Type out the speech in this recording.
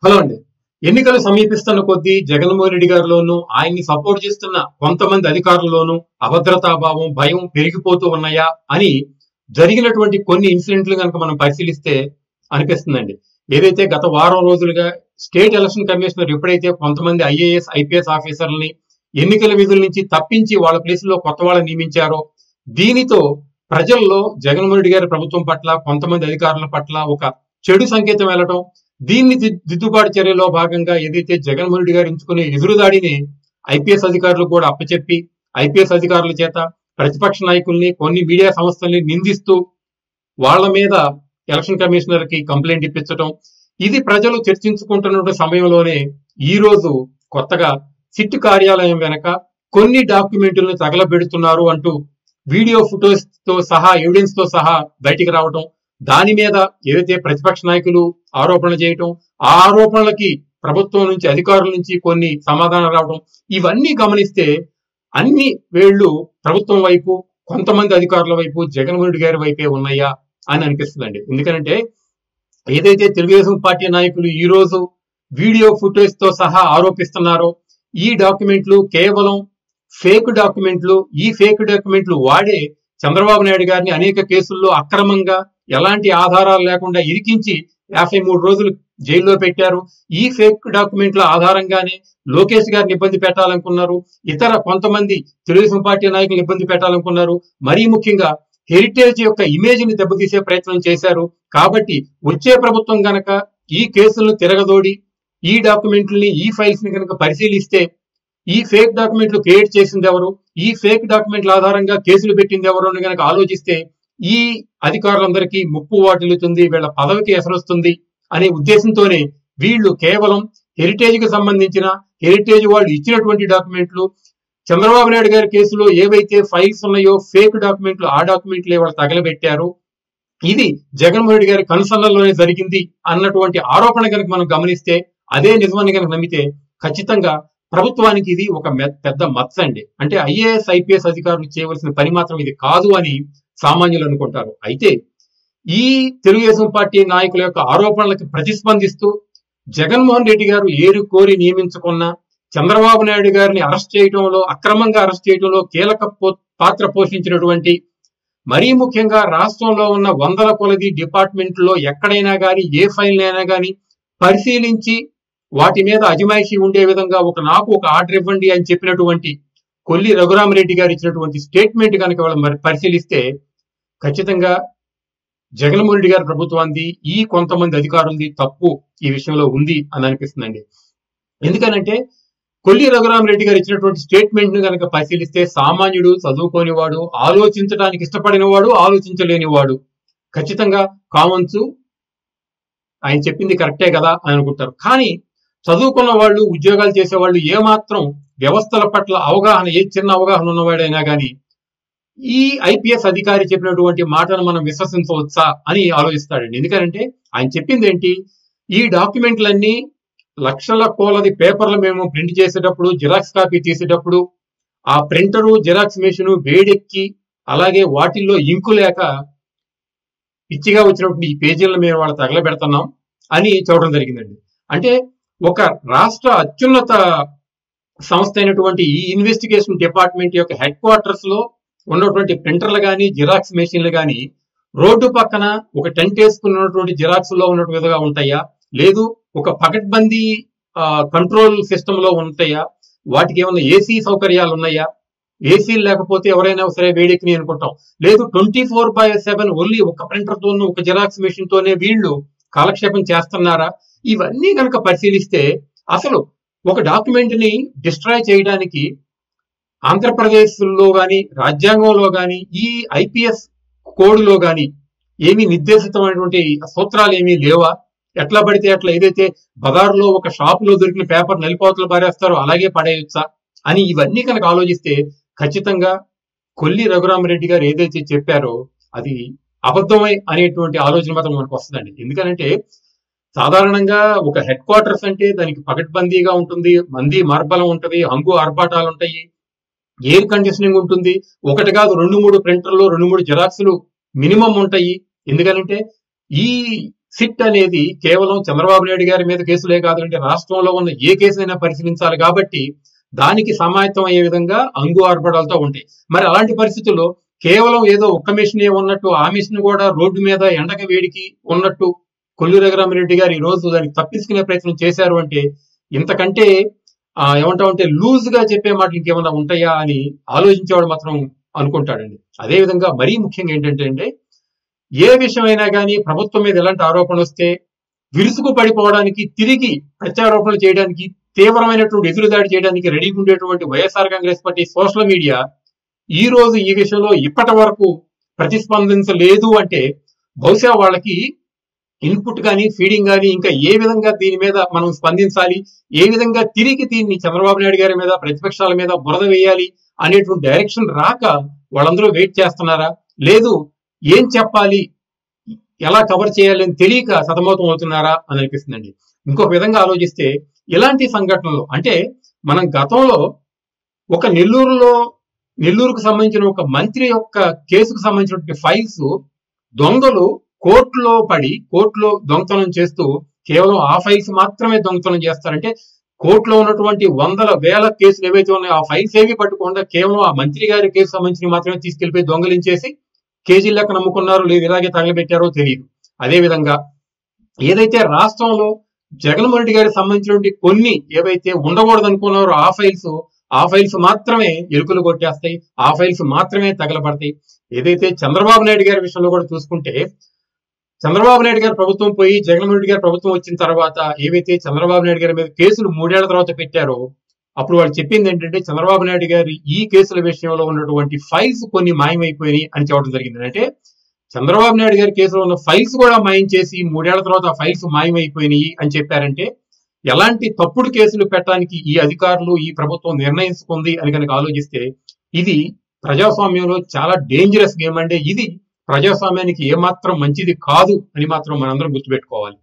Hello అండి. ఎన్నికలు సమీపిస్తున్న కొద్దీ జగన్మోహన్ రెడ్డి గారిలోనూ, ఆయన్ని సపోర్ట్ చేస్తున్న కొంతమంది అధికారులలోనూ అభద్రతాభావం, భయం పెరిగిపోతూ ఉన్నాయా అని జరిగినటువంటి కొన్ని ఇన్సిడెంట్లు కనుక మనం పరిశీలిస్తే అనిపిస్తుందండి. ఏదైతే గత వారం రోజులుగా స్టేట్ ఎలక్షన్ కమిషనర్ ఎప్పుడైతే కొంతమంది ఐఏఎస్, ఐపీఎస్ ఆఫీసర్లని ఎన్నికల విధుల నుంచి తప్పించి వాళ్ళ ప్లేస్ లో కొత్త వాళ్ళని నియమించారో, దీనితో ప్రజల్లో జగన్మోహన్ రెడ్డి గారి ప్రభుత్వం పట్ల, కొంతమంది అధికారుల పట్ల ఒక చెడు సంకేతం వెళ్ళటం, దీన్ని దిద్దుబాటు చర్యలో భాగంగా ఏదైతే జగన్మోహన్ రెడ్డి గారు ఎంచుకునే ఎదురుదాడిని ఐపీఎస్ అధికారులు కూడా అప్పచెప్పి, ఐపీఎస్ అధికారుల చేత ప్రతిపక్ష నాయకుల్ని, కొన్ని మీడియా సంస్థల్ని నిందిస్తూ వాళ్ళ మీద ఎలక్షన్ కమిషనర్ కి కంప్లైంట్ ఇప్పించడం, ఇది ప్రజలు చర్చించుకుంటున్న సమయంలోనే ఈ రోజు కొత్తగా సిట్ కార్యాలయం వెనక కొన్ని డాక్యుమెంట్లను తగలబెడుతున్నారు అంటూ వీడియో ఫుటోస్ తో సహా, ఎవిడెన్స్ తో సహా బయటికి రావడం, దాని మీద ఏదైతే ప్రతిపక్ష నాయకులు ఆరోపణలు చేయటం, ఆ ఆరోపణలకి ప్రభుత్వం నుంచి, అధికారుల నుంచి కొన్ని సమాధానం రావడం, ఇవన్నీ గమనిస్తే అన్ని వేళ్లు ప్రభుత్వం వైపు, కొంతమంది అధికారుల వైపు, జగన్మోహన్ రెడ్డి గారి వైపే ఉన్నాయా అని అనిపిస్తుందండి. ఎందుకంటే ఏదైతే తెలుగుదేశం పార్టీ నాయకులు ఈ రోజు వీడియో ఫుటేజ్ తో సహా ఆరోపిస్తున్నారో, ఈ డాక్యుమెంట్లు కేవలం ఫేక్ డాక్యుమెంట్లు, ఈ ఫేక్ డాక్యుమెంట్లు వాడే చంద్రబాబు నాయుడు గారిని అనేక కేసుల్లో అక్రమంగా ఎలాంటి ఆధారాలు లేకుండా ఇరికించి 53 రోజులు జైల్లో పెట్టారు. ఈ ఫేక్ డాక్యుమెంట్ల ఆధారంగానే లోకేష్ గారిని ఇబ్బంది పెట్టాలనుకున్నారు, ఇతర కొంతమంది తెలుగుదేశం పార్టీ నాయకులను ఇబ్బంది పెట్టాలనుకున్నారు, మరీ ముఖ్యంగా హెరిటేజ్ యొక్క ఇమేజ్ ని దెబ్బతీసే ప్రయత్నం చేశారు. కాబట్టి వచ్చే ప్రభుత్వం గనక ఈ కేసులను తిరగదోడి, ఈ డాక్యుమెంట్లని, ఈ ఫైల్స్ ని కనుక పరిశీలిస్తే, ఈ ఫేక్ డాక్యుమెంట్లు క్రియేట్ చేసింది ఎవరు, ఈ ఫేక్ డాక్యుమెంట్ల ఆధారంగా కేసులు పెట్టింది ఎవరు అని కనుక ఆలోచిస్తే ఈ అధికారులందరికీ ముప్పు వాటిల్లుతుంది, వీళ్ళ పదవికి ఎసరొస్తుంది అనే ఉద్దేశంతోనే వీళ్ళు కేవలం హెరిటేజ్ కి సంబంధించిన, హెరిటేజ్ వాళ్ళు ఇచ్చినటువంటి డాక్యుమెంట్లు, చంద్రబాబు నాయుడు గారి కేసులో ఏవైతే ఫైల్స్ ఉన్నాయో ఫేక్ డాక్యుమెంట్లు, ఆ డాక్యుమెంట్లు వాళ్ళు తగలబెట్టారు. ఇది జగన్మోహన్ రెడ్డి గారి కనుసన్నల్లోనే జరిగింది అన్నటువంటి ఆరోపణ కనుక మనం గమనిస్తే, అదే నిజమని కనుక నమ్మితే ఖచ్చితంగా ప్రభుత్వానికి ఇది ఒక పెద్ద మచ్చ అండి. అంటే ఐఏఎస్, ఐపీఎస్ అధికారులు చేయవలసిన పని మాత్రం ఇది కాదు అని సామాన్యులు అనుకుంటారు. అయితే ఈ తెలుగుదేశం పార్టీ నాయకుల యొక్క ఆరోపణలకు ప్రతిస్పందిస్తూ జగన్మోహన్ రెడ్డి గారు ఏరు కోరి నియమించుకున్న చంద్రబాబు నాయుడు గారిని అరెస్ట్ చేయడంలో, అక్రమంగా అరెస్ట్ చేయడంలో కీలక పాత్ర పోషించినటువంటి, మరీ ముఖ్యంగా రాష్ట్రంలో ఉన్న వందల కొలది డిపార్ట్మెంట్లో ఎక్కడైనా కానీ, ఏ ఫైల్ అయినా కానీ పరిశీలించి వాటి మీద అజమాయిషీ ఉండే విధంగా నాకు ఒక ఆర్డర్ ఇవ్వండి అని చెప్పినటువంటి కొల్లి రఘురామరెడ్డి గారు ఇచ్చినటువంటి స్టేట్మెంట్ కనుక వాళ్ళు పరిశీలిస్తే ఖచ్చితంగా జగన్మోహన్ రెడ్డి గారి ప్రభుత్వాన్ని, ఈ కొంతమంది అధికారులది తప్పు ఈ విషయంలో ఉంది అని అనిపిస్తుందండి. ఎందుకనంటే కొల్లి రఘురామరెడ్డి గారు ఇచ్చినటువంటి స్టేట్మెంట్ ను కనుక పరిశీలిస్తే సామాన్యుడు, చదువుకోని వాడు, ఆలోచించడానికి ఇష్టపడిన వాడు, ఆలోచించలేని వాడు ఖచ్చితంగా కావచ్చు ఆయన చెప్పింది కరెక్టే కదా అని అనుకుంటారు. కానీ చదువుకున్న వాళ్ళు, ఉద్యోగాలు చేసేవాళ్ళు, ఏమాత్రం వ్యవస్థల పట్ల అవగాహన, ఏ చిన్న అవగాహన ఉన్నవాడైనా కానీ ఈ ఐపీఎస్ అధికారి చెప్పినటువంటి మాటను మనం విశ్వసించవచ్చా అని ఆలోచిస్తాడండి. ఎందుకంటే ఆయన చెప్పింది ఏంటి, ఈ డాక్యుమెంట్లన్నీ లక్షల కోలది పేపర్లు మేము ప్రింట్ చేసేటప్పుడు, జిరాక్స్ కాపీ తీసేటప్పుడు ఆ ప్రింటరు, జిరాక్స్ మెషిన్ వేడెక్కి, అలాగే వాటిల్లో ఇంకు లేక పిచ్చిగా వచ్చినటువంటి ఈ పేజీలను మేము వాళ్ళు తగలబెడుతున్నాం అని చూడడం జరిగిందండి. అంటే ఒక రాష్ట్ర అత్యున్నత సంస్థ అయినటువంటి ఈ ఇన్వెస్టిగేషన్ డిపార్ట్మెంట్ యొక్క హెడ్ క్వార్టర్స్ లో ఉన్నటువంటి ప్రింటర్లు కానీ, జిరాక్స్ మెషిన్లు కానీ రోడ్డు పక్కన ఒక టెంట్ వేసుకున్నటువంటి జిరాక్స్ లో ఉన్నటువంటి విధంగా ఉంటాయా, లేదు ఒక పకడ్బందీ కంట్రోల్ సిస్టమ్ లో ఉంటాయా, వాటికి ఏమైనా ఏసీ సౌకర్యాలు ఉన్నాయా, ఏసీలు లేకపోతే ఎవరైనా సరే వేడెక్కిని అనుకుంటాం, లేదు 24/7 ఓన్లీ ఒక ప్రింటర్ తోనూ, ఒక జిరాక్స్ మెషిన్ తోనే వీళ్ళు కాలక్షేపం చేస్తున్నారా, ఇవన్నీ కనుక పరిశీలిస్తే అసలు ఒక డాక్యుమెంట్ ని డిస్ట్రాయ్ చేయడానికి ఆంధ్రప్రదేశ్ లో గాని, రాజ్యాంగంలో గాని, ఈ ఐపీఎస్ కోడ్లో గాని ఏమీ నిర్దేశితమైనటువంటి సూత్రాలు ఏమీ లేవా? ఎట్లా పడితే అట్లా, ఏదైతే బజార్లో ఒక షాప్ లో దొరికిన పేపర్ నలిపోతలు పారేస్తారో అలాగే పడేయచ్చా అని ఇవన్నీ కనుక ఆలోచిస్తే ఖచ్చితంగా కొల్లి రఘురామరెడ్డి గారు ఏదైతే చెప్పారో అది అబద్ధమై అనేటువంటి ఆలోచన మాత్రం మనకు వస్తుందండి. ఎందుకంటే సాధారణంగా ఒక హెడ్ క్వార్టర్స్ అంటే దానికి పకడ్బందీగా ఉంటుంది, మంది మార్బలం ఉంటుంది, హంగు ఆర్భాటాలు ఉంటాయి, ఎయిర్ కండిషనింగ్ ఉంటుంది, ఒకటి కాదు 2-3 ప్రింటర్లు, 2-3 జిరాక్స్లు మినిమం ఉంటాయి. ఎందుకంటే ఈ సిట్ అనేది కేవలం చంద్రబాబు నాయుడు గారి మీద కేసులే కాదంటే రాష్ట్రంలో ఉన్న ఏ కేసైనా పరిశీలించాలి కాబట్టి దానికి సమాయత్తం అయ్యే విధంగా అంగు ఆర్భడాలతో ఉంటాయి. మరి అలాంటి పరిస్థితుల్లో కేవలం ఏదో ఒక్క మిషన్ ఉన్నట్టు ఆ మిషన్ కూడా రోడ్డు మీద ఎండక వేడికి ఉన్నట్టు కొల్లు రఘురామిరెడ్డి గారు ఈ రోజు దానికి తప్పించుకునే ప్రయత్నం చేశారు అంటే ఇంతకంటే ఏమంటామంటే లూజ్ గా చెప్పే మాటలు ఇంకేమన్నా ఉంటాయా అని ఆలోచించేవాడు మాత్రం అనుకుంటాడండి. అదే విధంగా మరీ ముఖ్యంగా ఏంటంటే అండి, ఏ విషయమైనా కానీ ప్రభుత్వం మీద ఎలాంటి ఆరోపణలు వస్తే విరుసుకు పడిపోవడానికి, తిరిగి ప్రత్యారోపణలు చేయడానికి, తీవ్రమైనటువంటి ఎదురుదాడి చేయడానికి రెడీగా ఉండేటువంటి YSR Congress party social media ఈ రోజు ఈ విషయంలో ఇప్పటి వరకు ప్రతిస్పందించలేదు అంటే బహుశా వాళ్ళకి ఇన్పుట్ కానీ ఫీడింగ్ కానీ ఇంకా ఏ విధంగా దీని మీద మనం స్పందించాలి, ఏ విధంగా తిరిగి దీన్ని చంద్రబాబు నాయుడు గారి మీద ప్రతిపక్షాల మీద బురద వేయాలి అనేటువంటి డైరెక్షన్ రాక వాళ్ళందరూ వెయిట్ చేస్తున్నారా, లేదు ఏం చెప్పాలి, ఎలా కవర్ చేయాలి అని తెలియక సతమతం అవుతున్నారా అని అనిపిస్తుందండి. ఇంకొక విధంగా ఆలోచిస్తే ఇలాంటి సంఘటనలు అంటే మనం గతంలో ఒక నెల్లూరుకు సంబంధించిన ఒక మంత్రి యొక్క కేసుకు సంబంధించినటువంటి ఫైల్స్ దొంగలు కోర్టులో దొంగతనం చేస్తూ కేవలం ఆ ఫైల్స్ మాత్రమే దొంగతనం చేస్తారంటే కోర్టులో ఉన్నటువంటి వందల వేల కేసులు ఏవైతే ఉన్నాయో ఆ ఫైల్స్ ఏవి పట్టుకుండా కేవలం ఆ మంత్రి గారి కేసు సంబంధించి మాత్రమే తీసుకెళ్లిపోయి దొంగలించేసి కేజీల లెక్క నమ్ముకున్నారో లేదు ఇలాగే తగలబెట్టారో తెలియదు. అదేవిధంగా ఏదైతే రాష్ట్రంలో జగన్మోహన్ రెడ్డి గారికి సంబంధించినటువంటి కొన్ని ఏవైతే ఉండకూడదు అనుకున్నారో ఆ ఫైల్స్ మాత్రమే ఎలుకలు కొట్టేస్తాయి, ఆ ఫైల్స్ మాత్రమే తగలబడతాయి. ఏదైతే చంద్రబాబు నాయుడు గారి విషయంలో కూడా చూసుకుంటే చంద్రబాబు నాయుడు గారి ప్రభుత్వం పోయి జగన్మోహన్ రెడ్డి గారి ప్రభుత్వం వచ్చిన తర్వాత ఏవైతే చంద్రబాబు నాయుడు గారి మీద కేసులు 3 ఏళ్ల తర్వాత పెట్టారో అప్పుడు వాళ్ళు చెప్పింది ఏంటంటే చంద్రబాబు నాయుడు గారి ఈ కేసుల విషయంలో ఉన్నటువంటి ఫైల్స్ కొన్ని మాయమైపోయినాయి అని చెప్పడం జరిగింది. అంటే చంద్రబాబు నాయుడు గారి కేసులో ఉన్న ఫైల్స్ కూడా మాయం చేసి 3 ఏళ్ల తర్వాత ఆ ఫైల్స్ మాయమైపోయినాయి అని చెప్పారంటే ఎలాంటి తప్పుడు కేసులు పెట్టడానికి ఈ అధికారులు ఈ ప్రభుత్వం నిర్ణయించుకుంది అని కనుక ఆలోచిస్తే ఇది ప్రజాస్వామ్యంలో చాలా డేంజరస్ గేమ్. అంటే ఇది ప్రజాస్వామ్యానికి ఏమాత్రం మంచిది కాదు అని మాత్రం మనందరం గుర్తుపెట్టుకోవాలి.